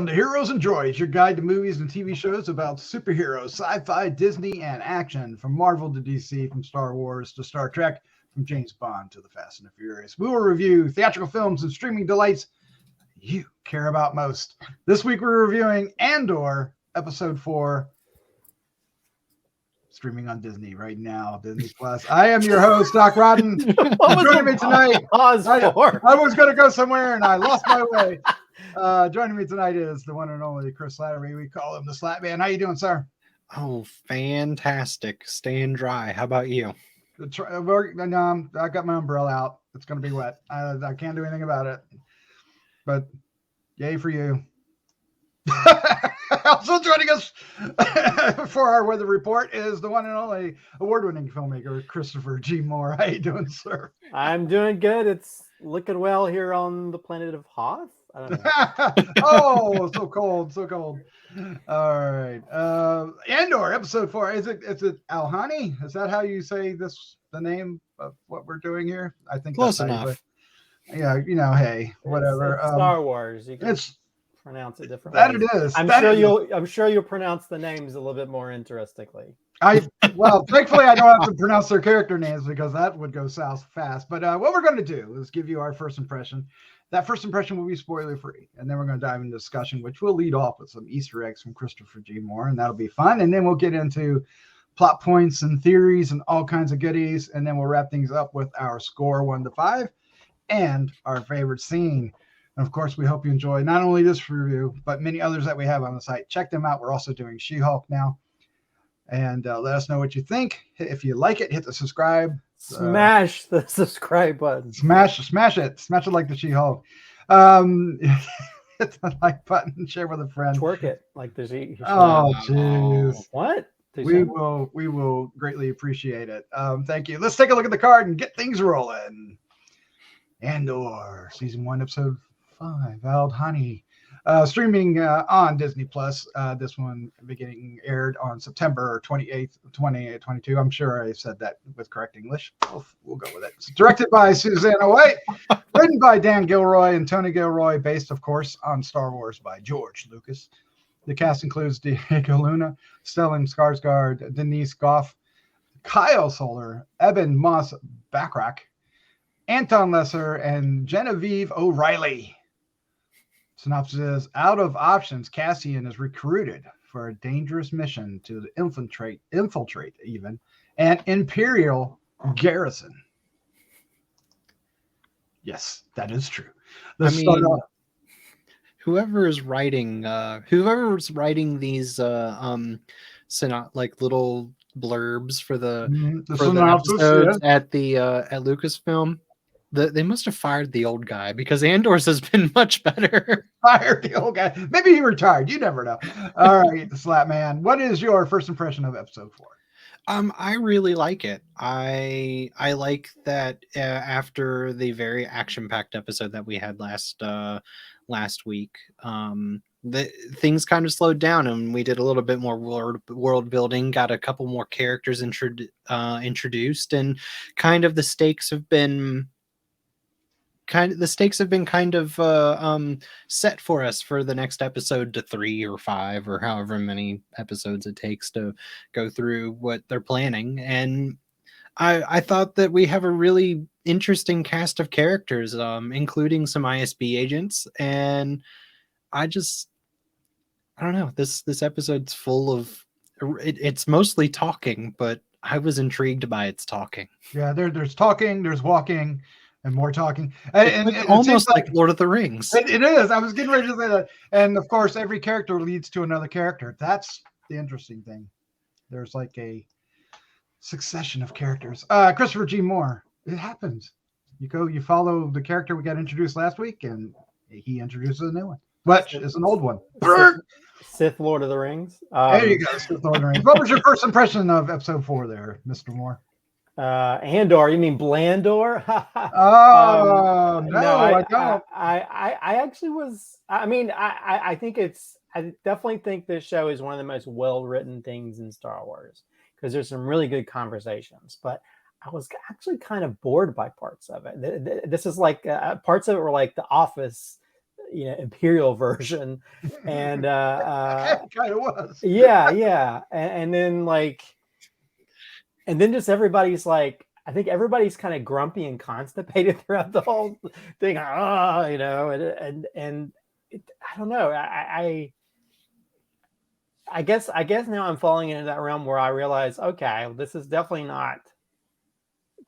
to Heroes and Droids, your guide to movies and TV shows about superheroes, sci-fi, Disney, and action. From Marvel to DC, from Star Wars to Star Trek, from James Bond to the Fast and the Furious. We will review theatrical films and streaming delights you care about most. This week we're reviewing Andor, Episode 4, streaming on Disney right now, Disney Plus. I am your host, Doc Rodden. Joining me tonight, I was going to go somewhere and I lost my way. Joining me tonight is the one and only Chris Slattery. We call him the Slattman. How you doing, sir? Oh, fantastic. Staying dry. How about you? I got my umbrella out. It's going to be wet. I can't do anything about it. But yay for you. Also joining us for our weather report is the one and only award-winning filmmaker, Christopher G. Moore. How you doing, sir? I'm doing good. It's looking well here on the planet of Hoth. I don't know. Oh, so cold, so cold. All right. Andor, episode 4. Is it Aldhani? Is that how you say this, the name of what we're doing here? I think close that's enough. Yeah, hey, whatever. It's Star Wars. You can pronounce it differently. That it is. I'm sure you'll pronounce the names a little bit more interestingly. Thankfully I don't have to pronounce their character names because that would go south fast. But what we're going to do is give you our first impression. That first impression will be spoiler free, and then we're going to dive into discussion, which will lead off with some Easter eggs from Christopher G. Moore, and that'll be fun. And then we'll get into plot points and theories and all kinds of goodies, and then we'll wrap things up with our score 1 to 5 and our favorite scene. And of course, we hope you enjoy not only this review, but many others that we have on the site. Check them out. We're also doing She-Hulk now. And let us know what you think. If you like it, hit the subscribe. Smash the subscribe button. Smash it. Smash it like the She-Hulk. Hit the like button. Share with a friend. Twerk it like the She-Hulk. Oh, jeez. What? We will greatly appreciate it. Thank you. Let's take a look at the card and get things rolling. Andor, Season 1, Episode 5, Aldhani. Streaming on Disney Plus. This one aired on September 28th, 2022. I'm sure I said that with correct English. We'll go with it. It's directed by Susanna White, written by Dan Gilroy and Tony Gilroy, based, of course, on Star Wars by George Lucas. The cast includes Diego Luna, Stellan Skargard, Denise Gough, Kyle Solar, Ebon Moss-Bachrach, Anton Lesser, and Genevieve O'Reilly. Synopsis is, out of options, Cassian is recruited for a dangerous mission to infiltrate even an Imperial garrison. Yes, that is true. Whoever's writing these little blurbs for the episodes at Lucasfilm, they must have fired the old guy because Andor's has been much better. Fired the old guy. Maybe he retired. You never know. All right, Slattman, what is your first impression of episode 4? I really like it. I like that after the very action-packed episode that we had last week, the things kind of slowed down and we did a little bit more world building, got a couple more characters introduced, and kind of the stakes have been set for us for the next episode to 3 or 5 or however many episodes it takes to go through what they're planning. And I thought that we have a really interesting cast of characters, including some ISB agents, and I don't know, this episode's full of it's mostly talking, but I was intrigued by its talking. Yeah, there's talking, there's walking, and more talking. And almost like Lord of the Rings. It is. I was getting ready to say that. And of course, every character leads to another character. That's the interesting thing. There's like a succession of characters. Christopher G. Moore. It happens. You follow the character we got introduced last week, and he introduces a new one. But it's an old one. Sith Lord of the Rings. There you go, Sith Lord of the Rings. What was your first impression of episode 4 there, Mr. Moore? Andor, you mean Blandor? No, I don't. I actually was. I mean, I definitely think this show is one of the most well-written things in Star Wars because there's some really good conversations. But I was actually kind of bored by parts of it. This is like parts of it were like The Office Imperial version, and It kind of was. yeah, and then just everybody's like, I think everybody's kind of grumpy and constipated throughout the whole thing. And I don't know. I guess now I'm falling into that realm where I realize, okay, this definitely,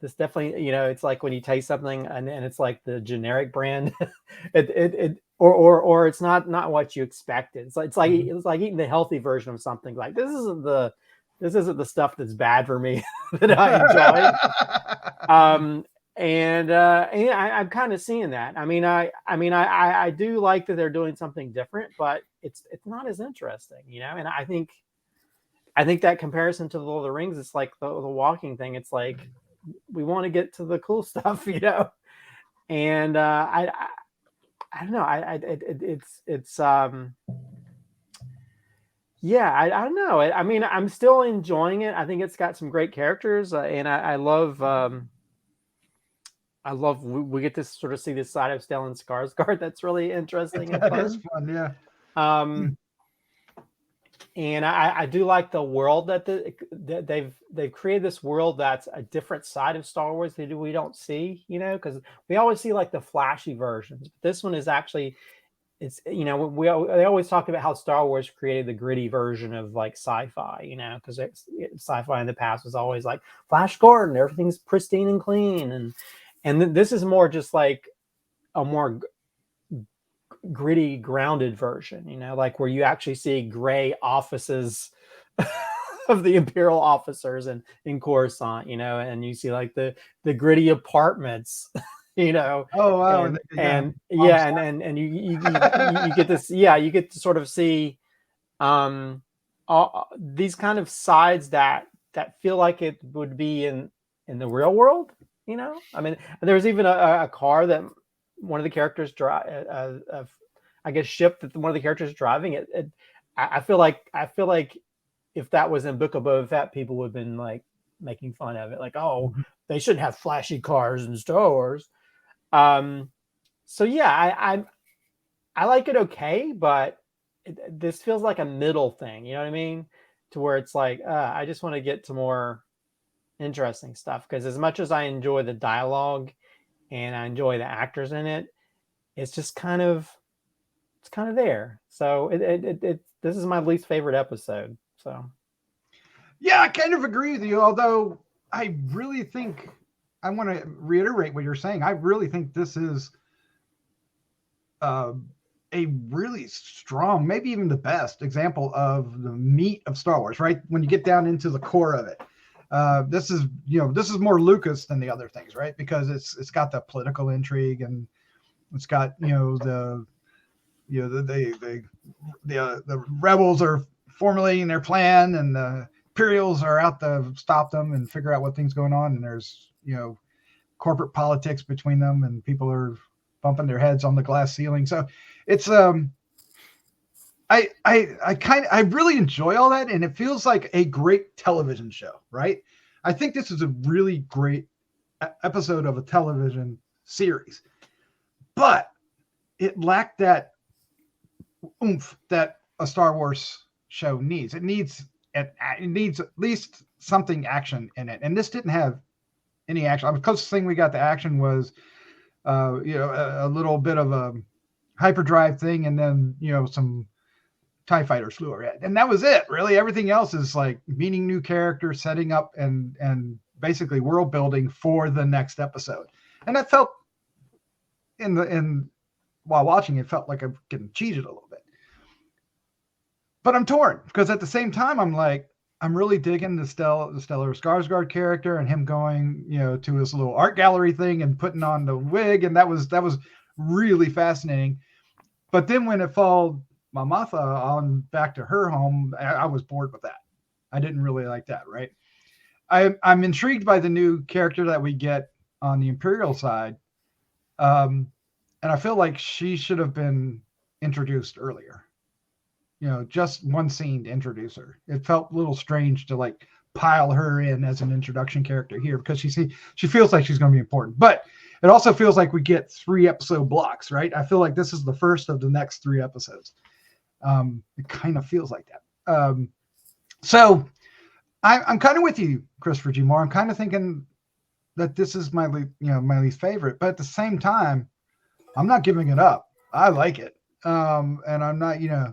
it's like when you taste something and it's like the generic brand, or it's not what you expected. It's like eating the healthy version of something. Like this isn't the stuff that's bad for me that I enjoy. And I'm kind of seeing that. I do like that they're doing something different, but it's not as interesting, And I think that comparison to the Lord of the Rings, it's like the walking thing. It's like we want to get to the cool stuff, And I don't know. I don't know. I'm still enjoying it. I think it's got some great characters, and I love. We get to sort of see this side of Stellan Skarsgård that's really interesting. That is fun, yeah. And I do like the world that they've created, this world that's a different side of Star Wars that we don't see, because we always see like the flashy versions. But this one is actually, they always talk about how Star Wars created the gritty version of like sci-fi, because sci-fi in the past was always like Flash Gordon, everything's pristine and clean, and this is more just like a more gritty, grounded version, like where you actually see gray offices of the Imperial officers in Coruscant, and you see like the gritty apartments, Oh wow! And you get this, you get to sort of see these kind of sides that feel like it would be in the real world, There's even a car that one of the characters drive, I guess ship that one of the characters is driving it. I feel like if that was in Book of Boba Fett, people would have been like making fun of it, like, oh, they shouldn't have flashy cars in Star Wars. So yeah, I like it okay, but this feels like a middle thing. You know what I mean? To where it's like, I just want to get to more interesting stuff, because as much as I enjoy the dialogue and I enjoy the actors in it, it's just kind of there. So this is my least favorite episode. So yeah, I kind of agree with you. Although I really think, I want to reiterate what you're saying. I really think this is a really strong, maybe even the best example of the meat of Star Wars, right? When you get down into the core of it. This is more Lucas than the other things, right? Because it's got the political intrigue, and it's got, the rebels are formulating their plan, and the Imperials are out to stop them and figure out what things going on. And there's, corporate politics between them, and people are bumping their heads on the glass ceiling. So it's, I really enjoy all that, and it feels like a great television show, right? I think this is a really great episode of a television series, but it lacked that oomph that a Star Wars show needs. It needs at least something action in it, and this didn't have any action. The closest thing we got to action was, a little bit of a hyperdrive thing, and then some TIE fighters flew overhead, and that was it. Really, everything else is like meeting new characters, setting up, and basically world building for the next episode. And that felt while watching it, felt like I'm getting cheated a little bit. But I'm torn, because at the same time, I'm like, I'm really digging the Stellan Skarsgård character, and him going, to his little art gallery thing and putting on the wig, and that was really fascinating. But then when it followed Mamatha on back to her home, I was bored with that. I didn't really like that, right? I'm intrigued by the new character that we get on the Imperial side, and I feel like she should have been introduced earlier. Just one scene to introduce her. It felt a little strange to like pile her in as an introduction character here, because she feels like she's going to be important. But it also feels like we get 3 episode blocks, right? I feel like this is the first of the next 3 episodes. It kind of feels like that. So I'm kind of with you, Christopher G. Moore. I'm kind of thinking that this is my least favorite, but at the same time, I'm not giving it up. I like it, and I'm not, and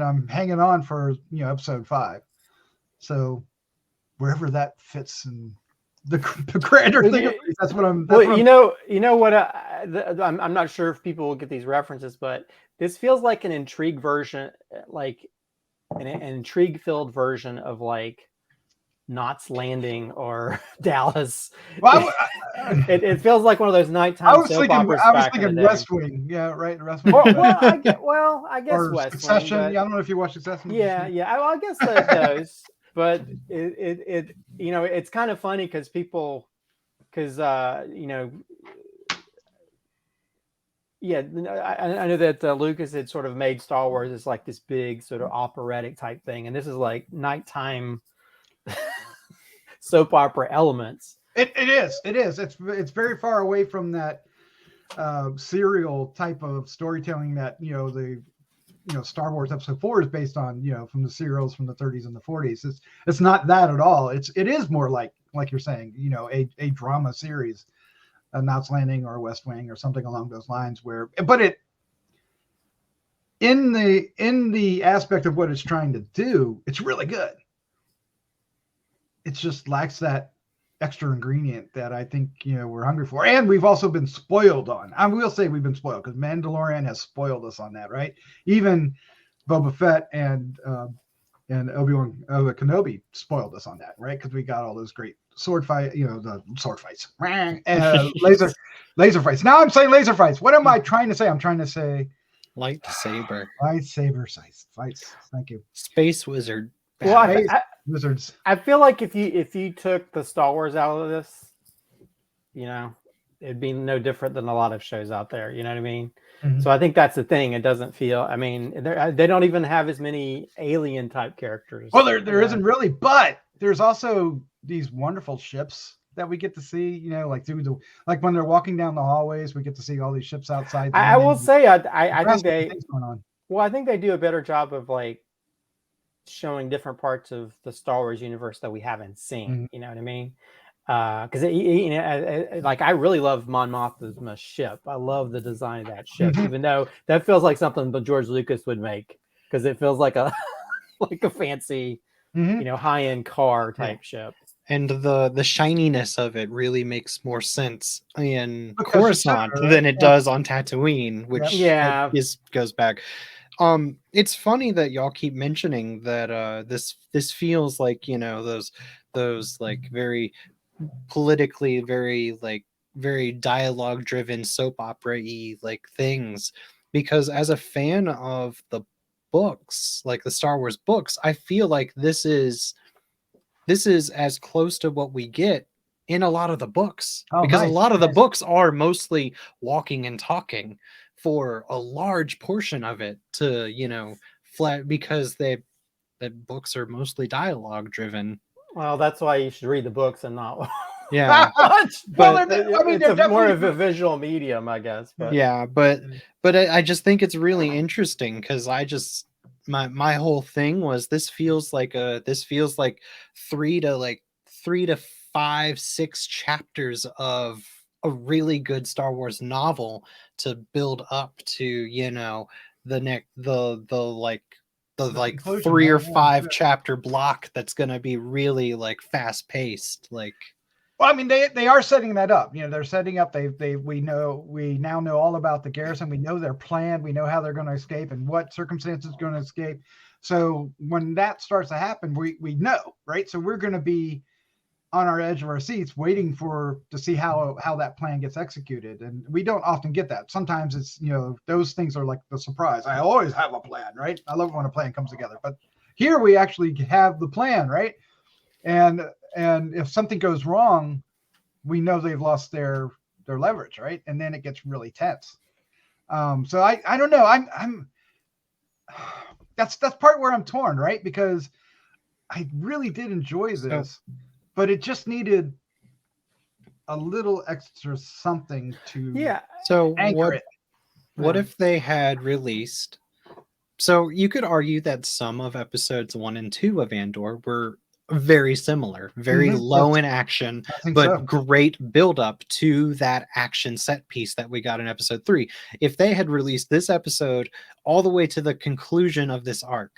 I'm hanging on for episode 5. So wherever that fits in the grander thing, that's what I'm. I'm not sure if people will get these references, but this feels like an intrigue version, like an intrigue-filled version of like Knots Landing or Dallas. Well, it feels like one of those nighttime soap operas. I was thinking West Wing. Yeah, right. West Wing. I guess or West Succession. Wing. But, I don't know if you watch Succession. Yeah. I guess those. But it's kind of funny because I know that Lucas had sort of made Star Wars as like this big sort of operatic type thing, and this is like nighttime soap opera elements. It is. It's very far away from that serial type of storytelling that Star Wars Episode 4 is based on, from the serials from the 30s and the 40s. It's not that at all. It is more like you're saying, a drama series, a Knots Landing or West Wing or something along those lines. But it in the aspect of what it's trying to do, it's really good. It just lacks that extra ingredient that I think we're hungry for, and we've also been spoiled on. I will say we've been spoiled because Mandalorian has spoiled us on that, right? Even Boba Fett and Obi-Wan Kenobi spoiled us on that, right? Because we got all those great sword fight, the sword fights, and laser fights. Now I'm saying laser fights. What am I trying to say? I'm trying to say lightsaber fights. Thank you. Space wizard. Well, Wizards. I feel like if you took the Star Wars out of this, it'd be no different than a lot of shows out there. You know what I mean? Mm-hmm. So I think that's the thing. It doesn't feel. I mean, they don't even have as many alien type characters. Well, there isn't really, but there's also these wonderful ships that we get to see. Like like when they're walking down the hallways, we get to see all these ships outside. I will say, I think going on. Well, I think they do a better job of like showing different parts of the Star Wars universe that we haven't seen. Mm-hmm. You know what I mean? Because like I really love Mon Mothma's ship. I love the design of that ship, even though that feels like something that George Lucas would make, because it feels like a fancy, high end car type ship. And the shininess of it really makes more sense in Coruscant than it does on Tatooine, which goes back. It's funny that y'all keep mentioning that this feels like those like very politically very dialogue driven soap opera-y like things, because as a fan of the books, like the Star Wars books, I feel like this is as close to what we get in a lot of the books, because a lot of the books are mostly walking and talking for a large portion of it to flat, because the books are mostly dialogue driven. Well, that's why you should read the books and not but it's more of a visual medium, I guess. But but I just think it's really interesting, because my whole thing was this feels like 3 to 5, 6 chapters of a really good Star Wars novel to build up to the 3 or 5 chapter block that's going to be really like fast paced. Like, well, I mean, they are setting that up. They're setting up. We now know all about the garrison. We know their plan. We know how they're going to escape and what circumstances going to escape. So when that starts to happen, we know, right? So we're going to be on our edge of our seats waiting to see how that plan gets executed. And we don't often get that. Sometimes it's, those things are like the surprise. I always have a plan, right? I love when a plan comes together, but here we actually have the plan, right? And if something goes wrong, we know they've lost their leverage, right? And then it gets really tense. So I don't know. I'm that's part where I'm torn, right? Because I really did enjoy this, but it just needed a little extra something to Yeah. So anchor it. what Yeah. if they had released? So you could argue that some of episodes 1 and 2 of Andor were very similar, very low in action, I think but so. great build up to that action set piece that we got in episode 3. If they had released this episode all the way to the conclusion of this arc,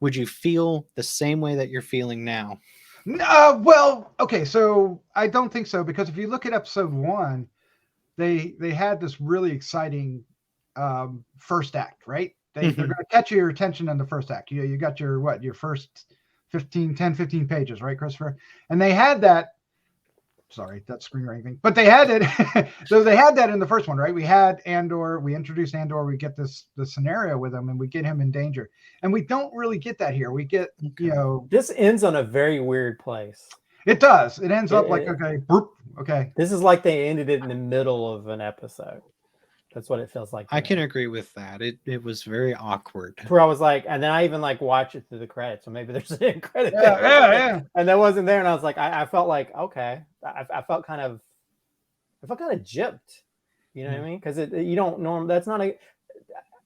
would you feel the same way that you're feeling now? Well, okay, so I don't think so, because if you look at episode 1, they had this really exciting first act, right? They're going to catch your attention in the first act. You got your first 15 pages, right, Christopher? And they had that. Sorry, that's screenwriting, but they had it. So they had that in the first one, right? We had Andor. We introduced Andor. We get the scenario with him, and we get him in danger. And we don't really get that here. We get This ends on a very weird place. It does. It ends up like okay. This is like they ended it in the middle of an episode. That's what it feels like. I can agree with that. It was very awkward. Where I was like, and then I even like watch it through the credits, so maybe there's a credit. Yeah. And that wasn't there, and I was like, I felt like okay, I felt kind of gypped. You know what I mean? Because you don't norm. That's not a.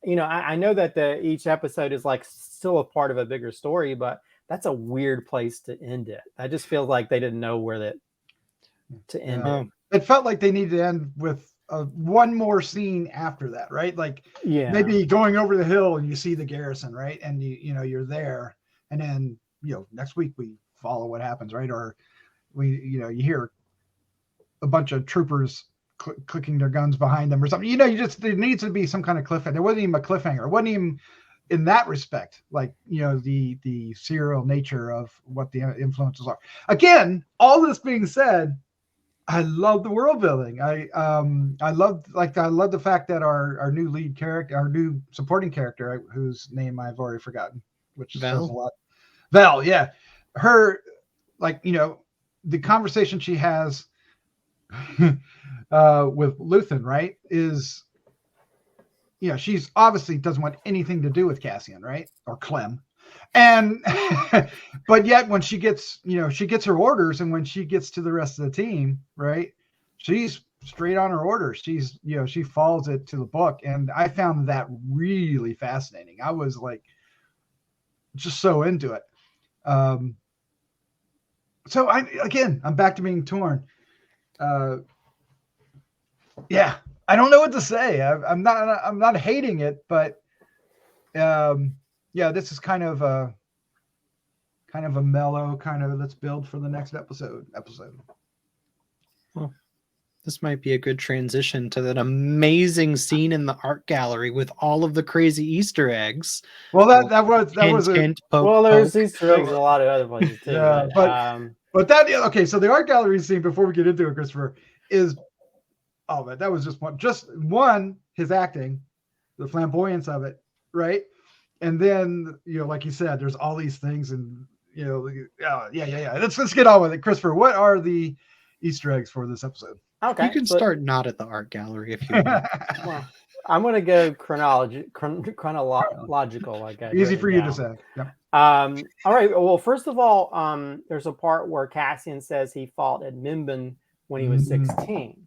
I know that each episode is like still a part of a bigger story, but that's a weird place to end it. I just feel like they didn't know where to end it. It felt like they needed to end with one more scene after that, right? Like maybe going over the hill and you see the garrison, right? And you're there, and then next week we follow what happens, right? Or you hear a bunch of troopers clicking their guns behind them or something. There needs to be some kind of cliffhanger. There wasn't even a cliffhanger. It wasn't even in that respect, like the serial nature of what the influences are. Again, all this being said, I love the world building. I love the fact that our new lead character, our new supporting character, whose name I've already forgotten, which says a lot. Val, yeah, her, the conversation she has with Luthen, right, is, she's obviously doesn't want anything to do with Cassian, right, or Clem. And but yet when she gets her orders, and when she gets to the rest of the team, right, she's straight on her orders. She's she follows it to the book, and I found that really fascinating. I was like just so into it. So I'm back to being torn. Yeah, I don't know what to say. I'm not hating it, but yeah, this is kind of a mellow let's build for the next episode. Well, this might be a good transition to that amazing scene in the art gallery with all of the crazy Easter eggs. Well, that was there's Easter eggs in a lot of other places too. Yeah, but that okay. So the art gallery scene, before we get into it, Christopher, is that was just one his acting, the flamboyance of it, right? And then, like you said, there's all these things, and yeah. Let's get on with it, Christopher. What are the Easter eggs for this episode? Okay, you can start not at the art gallery if you want. Well, I'm going to go chronological. Like easy for you to say. Yeah. All right. Well, first of all, there's a part where Cassian says he fought at Mimban when he was 16.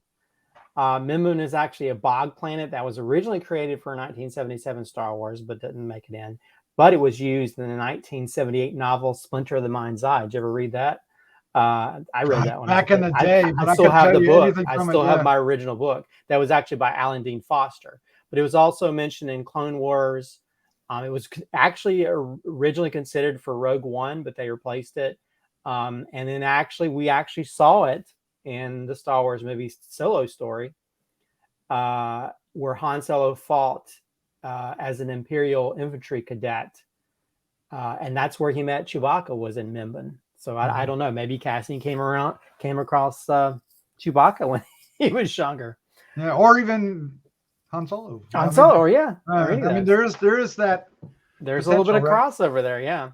Mimban is actually a bog planet that was originally created for 1977 Star Wars, but didn't make it in. But it was used in the 1978 novel Splinter of the Mind's Eye. Did you ever read that? I read that one back in the day. I still have the book. I still have my original book. That was actually by Alan Dean Foster. But it was also mentioned in Clone Wars. It was actually originally considered for Rogue One, but they replaced it. And then we actually saw it in the Star Wars movie Solo Story, where Han Solo fought as an Imperial infantry cadet. And that's where he met Chewbacca, was in Mimban. So I don't know. Maybe Cassian came across Chewbacca when he was younger. Yeah, or even Han Solo. Yeah. I mean, there is that. There's a little bit of crossover there, yeah.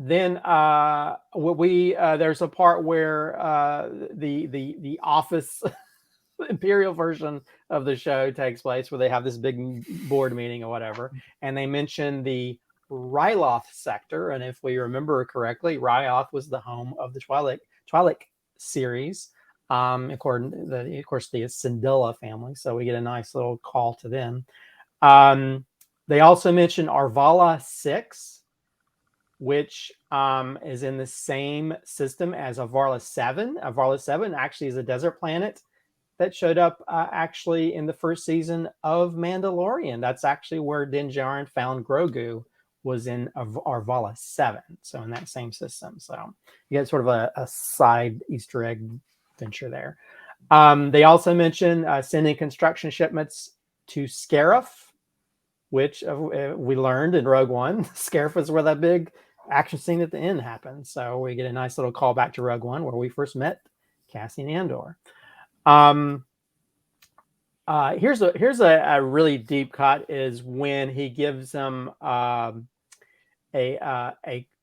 Then there's a part where the Office Imperial version of the show takes place, where they have this big board meeting or whatever, and they mention the Ryloth sector. And if we remember correctly, Ryloth was the home of the Twi'lek series. Of course, the Syndulla family. So we get a nice little call to them. They also mentioned Arvala 6, which is in the same system as Avarla 7. Avarla 7 actually is a desert planet that showed up actually in the first season of Mandalorian. That's actually where Din Djarin found Grogu, was in Arvala 7. So in that same system. So you get sort of a side Easter egg venture there. They also mentioned sending construction shipments to Scarif, which we learned in Rogue One. Scarif is where that big action scene at the end happens. So we get a nice little call back to Rogue One, where we first met Cassian Andor. Here's a really deep cut, is when he gives them a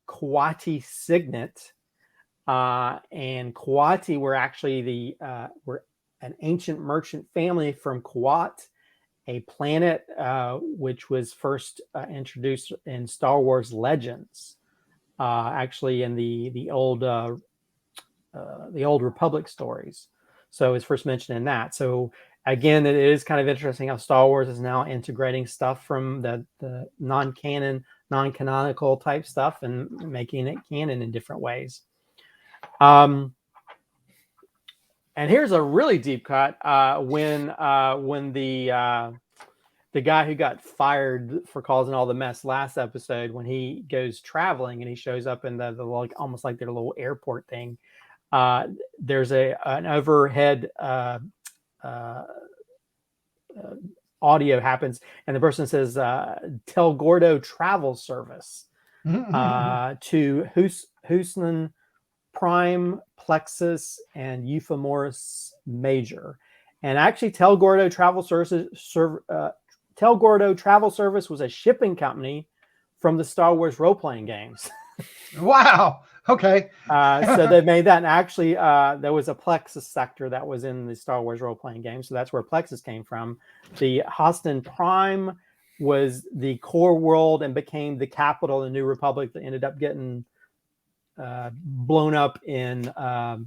Kawati signet, and Kawati were actually were an ancient merchant family from Kawat, a planet which was first introduced in Star Wars Legends, actually in the old Republic stories. So it's first mentioned in that. So again, it is kind of interesting how Star Wars is now integrating stuff from the non-canon, non-canonical type stuff and making it canon in different ways. And here's a really deep cut when the guy who got fired for causing all the mess last episode, when he goes traveling and he shows up in the like almost like their little airport thing. There's an overhead audio happens, and the person says, "Tel Gordo Travel Service to Husnan Prime, Plexus, and Euphemoris Major." And actually, Tel Gordo Travel Service was a shipping company from the Star Wars role-playing games. Wow. Okay. So they made that, and actually there was a Plexus sector that was in the Star Wars role-playing game, so that's where Plexus came from. The Hostin Prime was the core world and became the capital of the New Republic that ended up getting blown up in the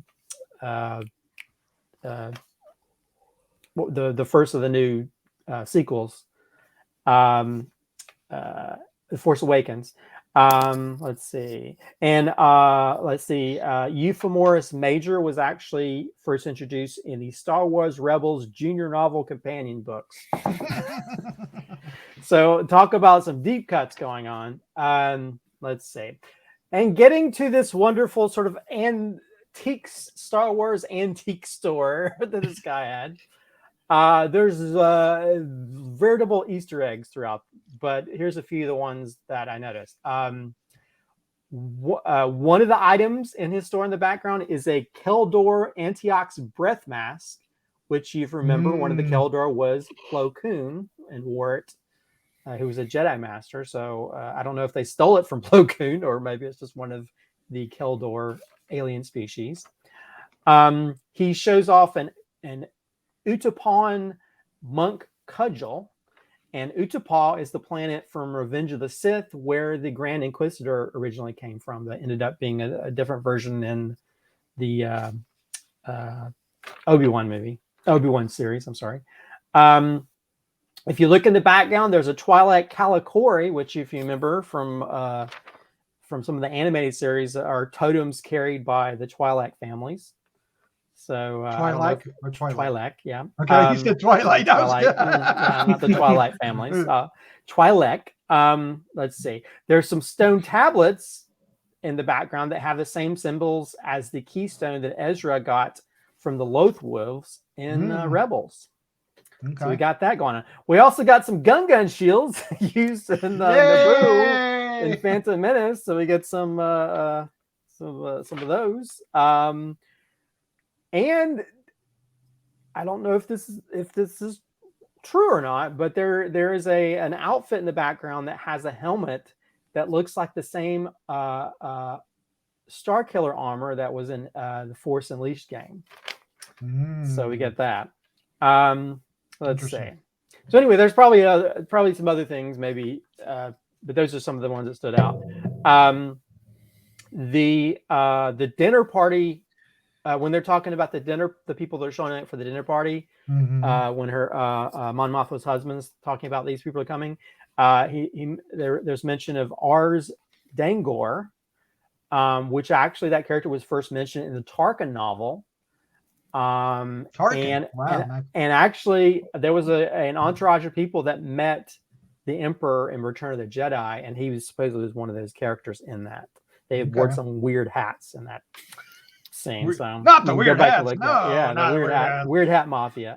first of the new sequels, The Force Awakens. Let's see. Euphemoris Major was actually first introduced in the Star Wars Rebels junior novel companion books. So talk about some deep cuts going on. Let's see. And getting to this wonderful sort of antiques, Star Wars antique store that this guy had. There's veritable Easter eggs throughout, but here's a few of the ones that I noticed. One of the items in his store in the background is a Keldor Antioch's breath mask, which you remember one of the Keldor was Plo Koon and wore it, who was a Jedi Master. So I don't know if they stole it from Plo Koon or maybe it's just one of the Keldor alien species. He shows off an Utapan monk cudgel, and Utapau is the planet from Revenge of the Sith where the Grand Inquisitor originally came from, that ended up being a different version in the Obi-Wan series. I'm sorry. If you look in the background, there's a Twi'lek Kalikori, which if you remember from some of the animated series are totems carried by the Twi'lek families. So Twi'lek, yeah. Okay, you said Twilight. Twilight, not the Twilight families. Twi'lek. Let's see. There's some stone tablets in the background that have the same symbols as the keystone that Ezra got from the Loth Wolves in Rebels. Okay. So we got that going on. We also got some gun shields used in Naboo in Phantom Menace. So we get some of those. And I don't know if this is true or not, but there is an outfit in the background that has a helmet that looks like the same Starkiller armor that was in the Force Unleashed game. So we get that. Let's see. So anyway, there's probably some other things maybe, but those are some of the ones that stood out. The dinner party when they're talking about the dinner, the people that are showing up for the dinner party, Mhm. when her Mon Mothma's husband's talking about these people are coming, there's mention of Ars Dangor, which actually that character was first mentioned in the Tarkin novel. Tarkin. Wow. And actually there was an entourage of people that met the Emperor in Return of the Jedi, and he was supposedly was one of those characters in that. They had wore some weird hats in that scene. So not the weird hats. No, yeah, not the weird hat mafia.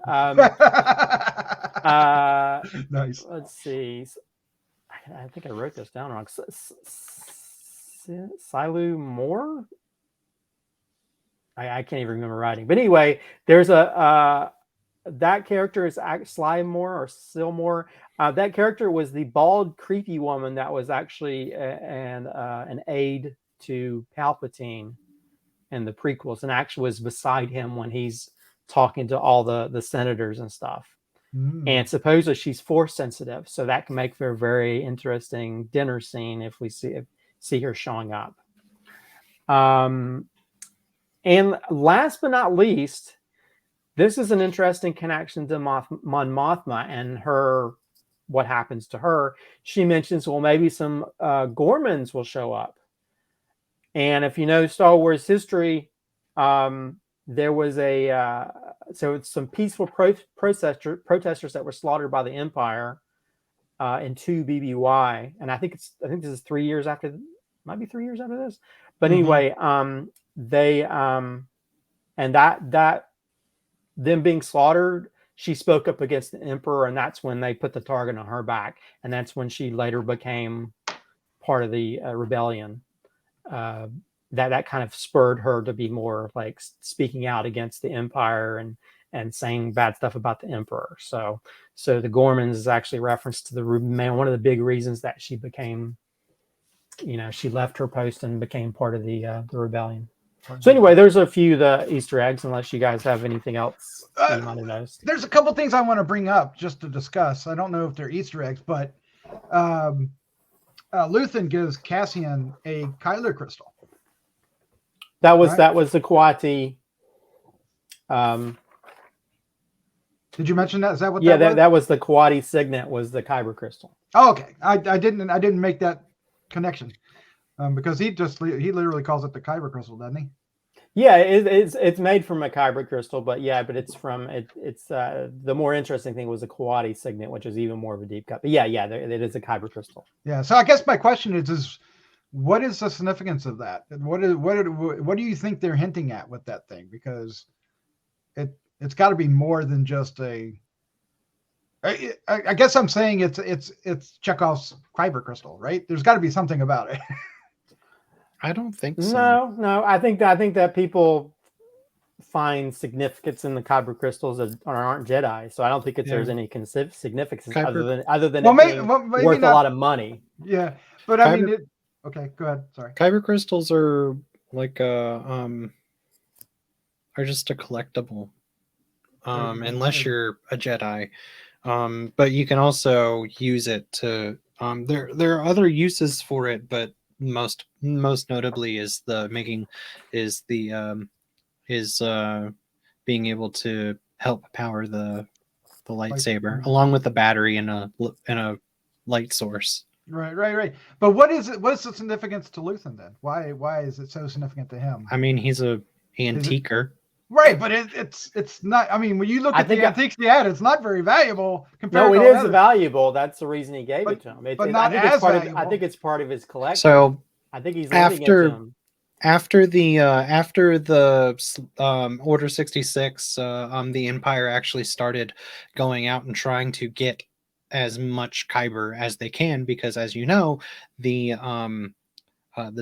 Nice. Let's see. I think I wrote this down wrong. Silu Moore. I can't even remember writing. But anyway, there's that character is Slymore or Silmore. That character was the bald, creepy woman that was actually an aide to Palpatine in the prequels, and actually was beside him when he's talking to all the senators and stuff. And supposedly she's force sensitive, so that can make for a very interesting dinner scene if we see her showing up. And last but not least, this is an interesting connection to Mon Mothma and her, what happens to her. She mentions, well, maybe some Gormans will show up. And if you know Star Wars history, there was so it's some peaceful protesters that were slaughtered by the Empire in 2 BBY. And I think this is 3 years after, might be 3 years after this. But anyway, they and that them being slaughtered, she spoke up against the Emperor, and that's when they put the target on her back, and that's when she later became part of the rebellion. That kind of spurred her to be more like speaking out against the Empire and saying bad stuff about the Emperor. So the Gormans is actually a reference to one of the big reasons that she became, she left her post and became part of the rebellion. So anyway, there's a few the Easter eggs, unless you guys have anything else you might have noticed. There's a couple things I want to bring up just to discuss. I don't know if they're Easter eggs, but Luthen gives Cassian a Kyber crystal. That was the Kuati. Did you mention that? Is that what? Yeah, that was? That was the Kuati signet. Was the Kyber crystal? Oh, okay. I didn't make that connection because he literally calls it the Kyber crystal, doesn't he? Yeah, it's made from a Kyber crystal, but it's from it's the more interesting thing was the Kuati signet, which is even more of a deep cut. But it is a Kyber crystal. Yeah. So I guess my question is what is the significance of that? What do you think they're hinting at with that thing? Because it's got to be more than just a. I guess I'm saying it's Chekhov's Kyber crystal, right? There's got to be something about it. I don't think so. No. I think that people find significance in the Kyber crystals that aren't Jedi. So I don't think there's any significance other than maybe worth a lot of money. Yeah, but I mean, okay, go ahead. Sorry. Kyber crystals are like are just a collectible, unless you're a Jedi. But you can also use it to. There are other uses for it, but most notably is being able to help power the lightsaber along with the battery and a light source. Right. But what is it? What's the significance to Luthen then? Why is it so significant to him? I mean, he's a antiquer. Right, but it's not. I mean, when you look at the antiques he had, it's not very valuable compared. No, it is valuable. That's the reason he gave it to him. But not as valuable. I think it's part of his collection. So I think he's after the Order 66, the Empire actually started going out and trying to get as much Kyber as they can, because as you know, the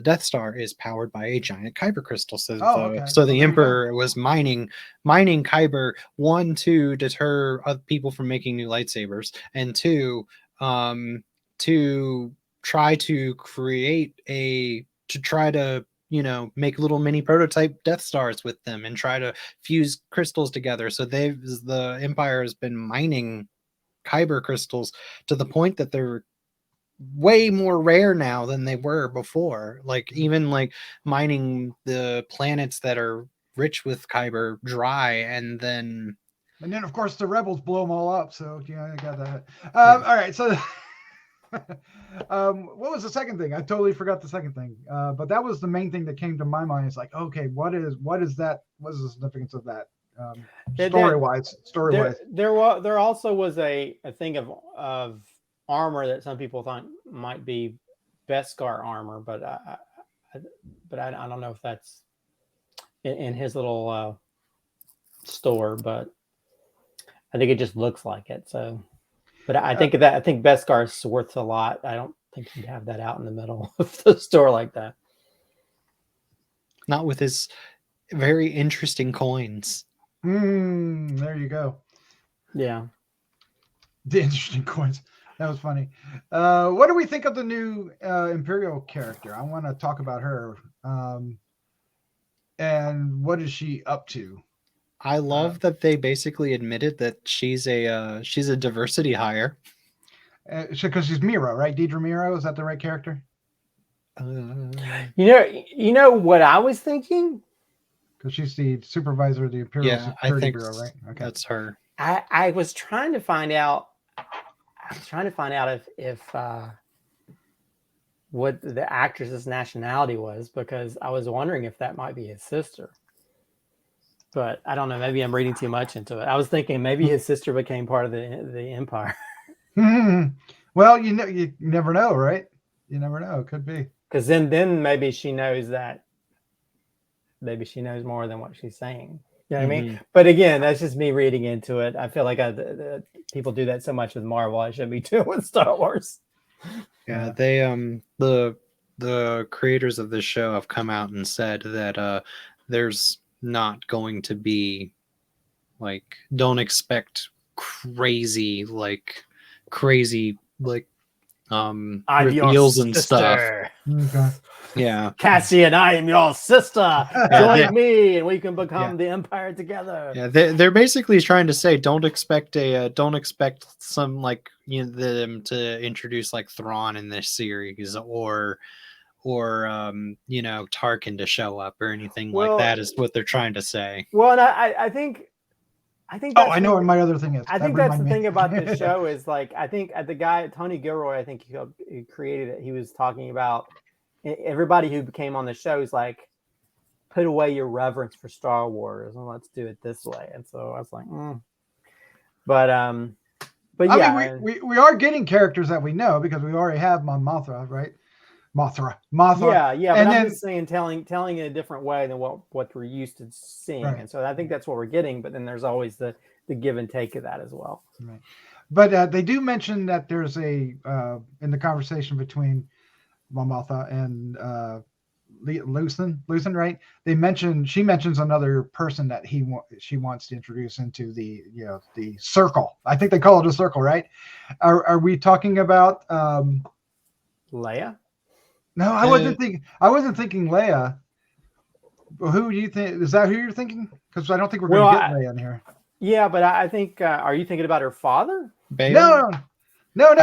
Death Star is powered by a giant Kyber crystal. So the Emperor was mining Kyber, one, to deter other people from making new lightsabers, and two, to try to make little mini prototype Death Stars with them and try to fuse crystals together. So the Empire has been mining Kyber crystals to the point that they're way more rare now than they were before. Like even like mining the planets that are rich with Kyber dry, and then of course the rebels blow them all up. So I got that. All right, so what was the second thing? I totally forgot the second thing. But that was the main thing that came to my mind. It's like, okay, what is that? What is the significance of that? Story wise. There also was a thing of armor that some people thought might be Beskar armor, but I don't know if that's in his little store, but I think it just looks like it. So, but I think Beskar's worth a lot. I don't think he'd have that out in the middle of the store like that. Not with his very interesting coins. There you go. Yeah. The interesting coins. That was funny. What do we think of the new Imperial character? I want to talk about her. And what is she up to? I love that they basically admitted that she's a diversity hire. Because she's Miro, right? Deidre Miro, is that the right character? You know what I was thinking? Because she's the supervisor of the Imperial Security Bureau, right? Okay, that's her. I was trying to find out. If what the actress's nationality was, because I was wondering if that might be his sister. But I don't know. Maybe I'm reading too much into it. I was thinking maybe his sister became part of the Empire. Well, you never know, right? You never know. It could be. Because then maybe she knows that. Maybe she knows more than what she's saying. You know what I mean? But again, that's just me reading into it. I feel like people do that so much with Marvel. I shouldn't be doing with Star Wars. Yeah, they the creators of this show have come out and said that there's not going to be don't expect crazy reveals and stuff. Okay. Yeah, Cassian, I am your sister. Join me, and we can become the Empire together. Yeah, they're basically trying to say don't expect some them to introduce Thrawn in this series or Tarkin to show up or anything like that is what they're trying to say. Well, and I think. I know what my other thing is. I think that's the thing about this show is I think the guy Tony Gilroy, I think he created it. He was talking about everybody who came on the show is put away your reverence for Star Wars and let's do it this way. And so I was like, but yeah, I mean, we are getting characters that we know because we already have Mon Mothra, right? Mothra. Yeah. But I'm just saying, telling in a different way than what we're used to seeing, right. And so I think that's what we're getting. But then there's always the give and take of that as well. Right. But they do mention that there's in the conversation between Mon Mothra and Lucen, right? She mentions another person that she wants to introduce into the circle. I think they call it a circle, right? Are we talking about Leia? No, I wasn't thinking Leia. Well, who do you think? Is that who you're thinking? Because I don't think we're going to get Leia in here. Yeah, but I think. Are you thinking about her father? Bail? No.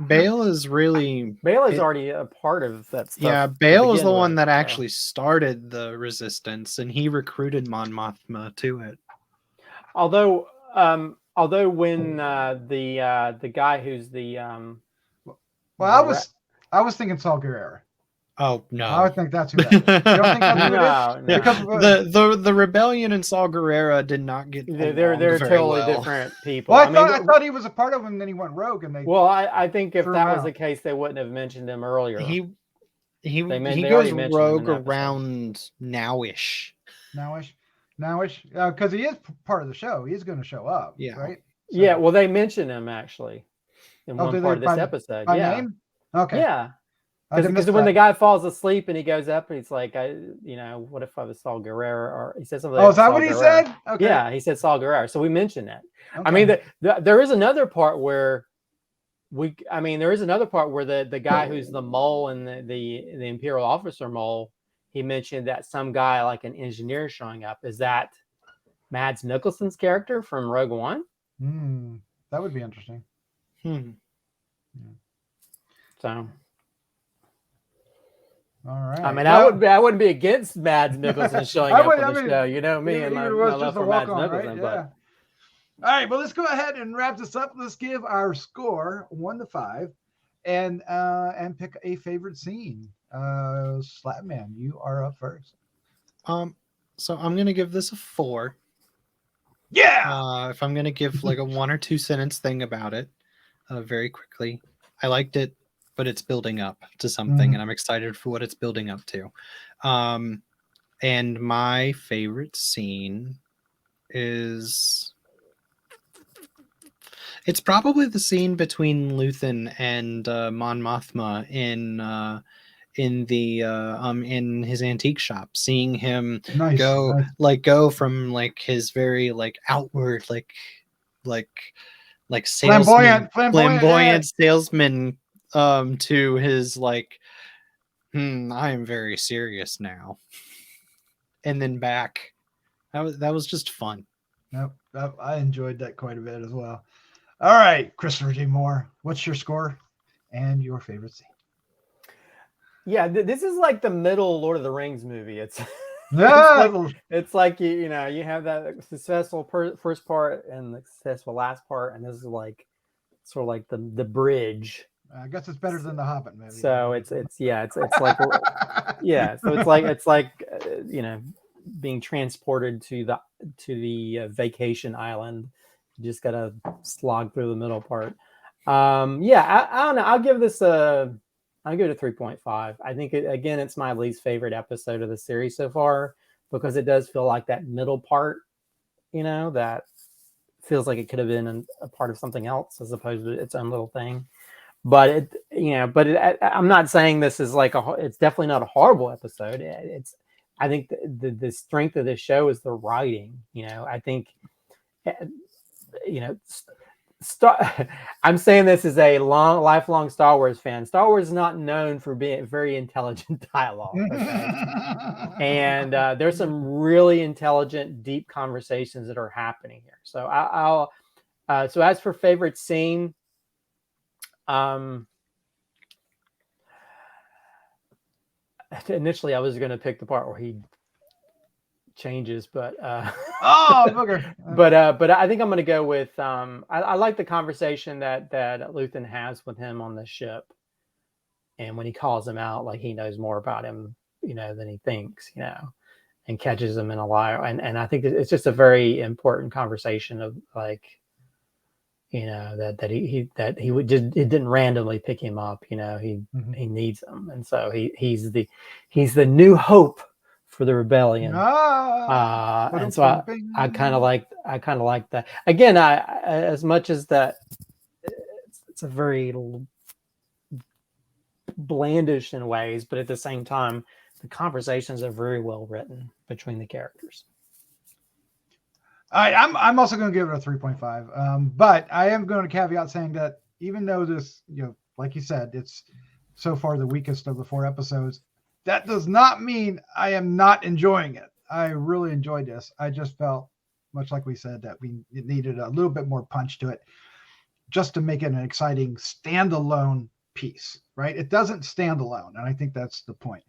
Bail is already a part of that stuff. Yeah, Bail is the one that actually started the resistance, and he recruited Mon Mothma to it. Although when the guy who's the I was thinking Saul Guerrero. Oh no! I think that's who that is. You don't think that's who it is? Because the rebellion in Saul Guerrero did not get. They're totally different people. Well, I thought he was a part of them, and then he went rogue, and they. Well, I think if that was the case, they wouldn't have mentioned him earlier. He goes rogue around nowish. Because he is part of the show. He's going to show up. Yeah. Right. So, yeah. Well, they mention him actually in one part of this episode. By name? Okay. Yeah. Because when the guy falls asleep and he goes up and he's like, what if I was Saul Guerrero? Or he says something. Oh, is that what he said? Okay. Yeah, he said Saul Guerrero. So we mentioned that. Okay. I mean, there is another part where the guy who's the mole and the Imperial officer mole, he mentioned that some guy like an engineer showing up. Is that Mads Mikkelsen's character from Rogue One? That would be interesting. So. All right. I mean, Well, I wouldn't be against Mads Mikkelsen showing I up would- on I the mean, show. You know me even and my, it was my love just a for Mads walk-on, Mikkelsen, right? but Yeah. All right, well, let's go ahead and wrap this up. Let's give our score 1 to 5, and pick a favorite scene. Slattman, you are up first. So I'm gonna give this a 4. Yeah. If I'm gonna give like a 1 or 2 sentence thing about it, very quickly, I liked it, but it's building up to something, and I'm excited for what it's building up to. And my favorite scene is, it's probably the scene between Luthen and Mon Mothma in his antique shop, seeing him Nice. go from like his very like outward like salesman, flamboyant salesman to his like I am very serious now, and then back. That was just fun. Yep, I enjoyed that quite a bit as well. All right, Christopher D. Moore, what's your score and your favorite scene? yeah, this is like the middle Lord of the Rings movie. It's it's like you know you have that successful first part and the successful last part, and this is like sort of like the bridge. I guess it's better than the Hobbit movie. So it's like yeah, so it's like you know, being transported to the vacation island. You just gotta slog through the middle part. Yeah, I don't know. I'll give it a 3.5. I think it's my least favorite episode of the series so far, because it does feel like that middle part, you know, that feels like it could have been a part of something else as opposed to its own little thing. But I'm not saying this is like it's definitely not a horrible episode. I think the strength of this show is the writing. You know, I think, you know, I'm saying this as a lifelong Star Wars fan. Star Wars is not known for being very intelligent dialogue. Okay? And there's some really intelligent, deep conversations that are happening here. So so as for favorite scene, initially I was going to pick the part where he changes, but but I think I'm going to go with I like the conversation that Luthen has with him on the ship, and when he calls him out, like he knows more about him, you know, than he thinks, you know, and catches him in a lie. And I think it's just a very important conversation of like, you know, that he didn't randomly pick him up, you know, he needs him, and so he's the new hope for the rebellion. And so I kind of like that. Again, I as much as that it's a very blandish in ways, but at the same time, the conversations are very well written between the characters. I'm also going to give it a 3.5. But I am going to caveat saying that even though this, you know, like you said, it's so far the weakest of the 4 episodes, that does not mean I am not enjoying it. I really enjoyed this. I just felt, much like we said, that it needed a little bit more punch to it just to make it an exciting standalone piece, right? It doesn't stand alone, and I think that's the point.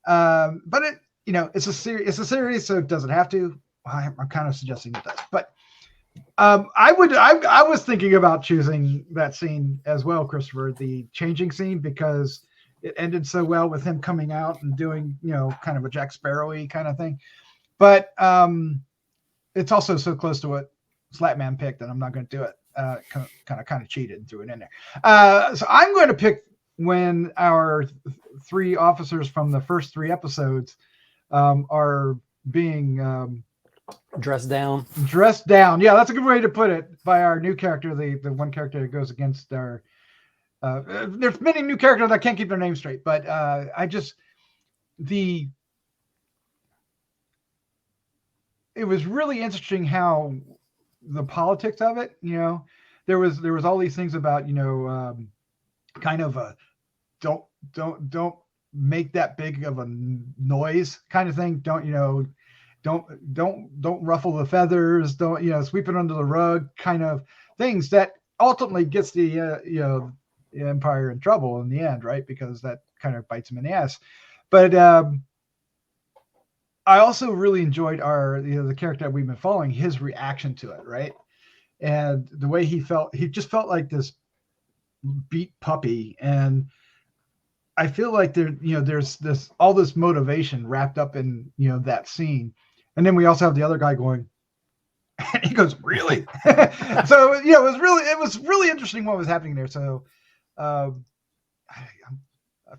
But it, you know, it's a series, so it doesn't have to. I'm kind of suggesting it does, but I was thinking about choosing that scene as well, Christopher, the changing scene, because it ended so well with him coming out and doing, you know, kind of a Jack Sparrow-y kind of thing. But it's also so close to what Slattman picked that I'm not going to do it. Kind of cheated and threw it in there. So I'm going to pick when our 3 officers from the first 3 episodes are being dressed down. Yeah, that's a good way to put it, by our new character, the one character that goes against our there's many new characters that can't keep their name straight, but it was really interesting how the politics of it, you know, there was all these things about, you know, kind of a don't make that big of a noise kind of thing. Don't, you know, don't ruffle the feathers, don't, you know, sweep it under the rug kind of things that ultimately gets the you know, the Empire in trouble in the end, right? Because that kind of bites them in the ass. But I also really enjoyed the character that we've been following, his reaction to it, right? And the way he just felt like this beat puppy. And I feel like there's all this motivation wrapped up in, that scene. And then we also have the other guy going, and he goes, really? So, it was really interesting what was happening there. So, I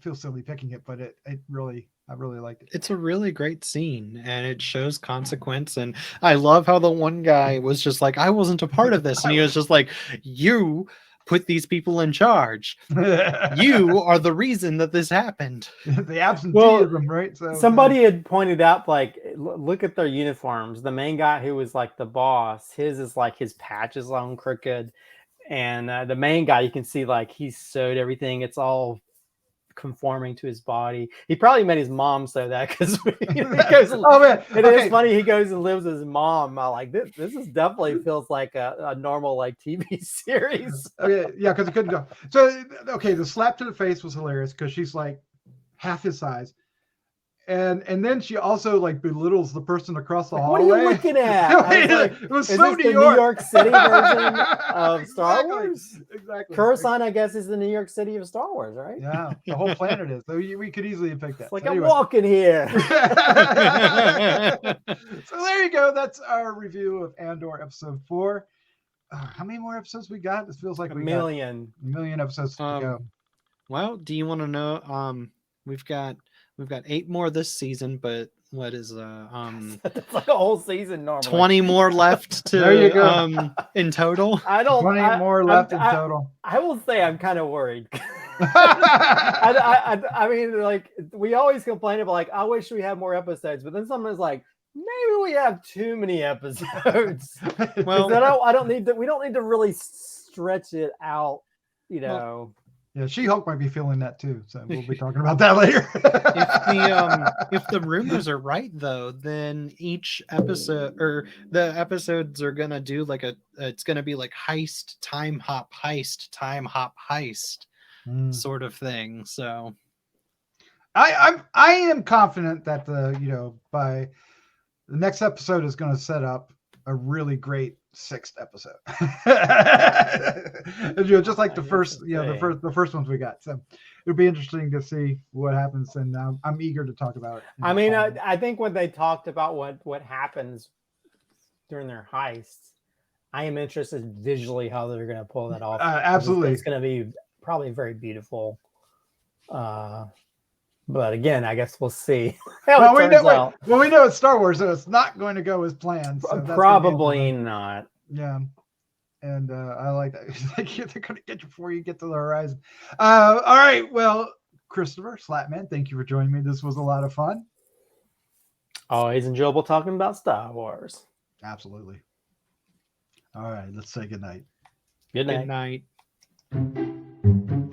feel silly picking it, but I really liked it. It's a really great scene, and it shows consequence. And I love how the one guy was just like, I wasn't a part of this. And he was just like, you put these people in charge. You are the reason that this happened. The absenteeism, right? So somebody had pointed out, like, look at their uniforms. The main guy who was like the boss, his is like his patch is on crooked. And the main guy, you can see like he's sewed everything. It's all conforming to his body. He probably made his mom sew that because he goes. Oh man, it is funny. He goes and lives with his mom. I like this. This is definitely feels like a normal like TV series. Okay, yeah, because it couldn't go. So okay, the slap to the face was hilarious because she's like half his size. And then she also like belittles the person across the hallway. What are you looking at? It was is so this the New York City version of Star Wars? Exactly. Coruscant, I guess, is the New York City of Star Wars, right? Yeah, the whole planet is. So we could easily have picked that. It's like I'm walking here. So there you go. That's our review of Andor episode 4. How many more episodes we got? This feels like a million episodes to go. Well, do you want to know? We've got 8 more this season, but what is it's like a whole season normally. 20 more left to there you go. In total. 20 more left in total. I will say I'm kind of worried. I mean, like, we always complain about like, I wish we had more episodes, but then someone's like, maybe we have too many episodes. Well, I don't need to. We don't need to really stretch it out, Well, yeah, She-Hulk might be feeling that too, so we'll be talking about that later. If the rumors are right, though, then each episode or the episodes are gonna do like it's gonna be like heist, time hop, heist sort of thing. So I am confident that by the next episode is going to set up a really great 6th episode. Just like the first, the first ones we got. So it'll be interesting to see what happens, and I'm eager to talk about it. I mean, I think when they talked about what happens during their heists, I am interested visually how they're going to pull that off. Absolutely, it's going to be probably very beautiful. But again, I guess we'll see. Well, we know it's Star Wars, so it's not going to go as planned. So probably not. Yeah. And I like that. They're going to get you before you get to the horizon. All right. Well, Christopher Slattman, thank you for joining me. This was a lot of fun. Always enjoyable talking about Star Wars. Absolutely. All right. Let's say good night. Good night. Good night.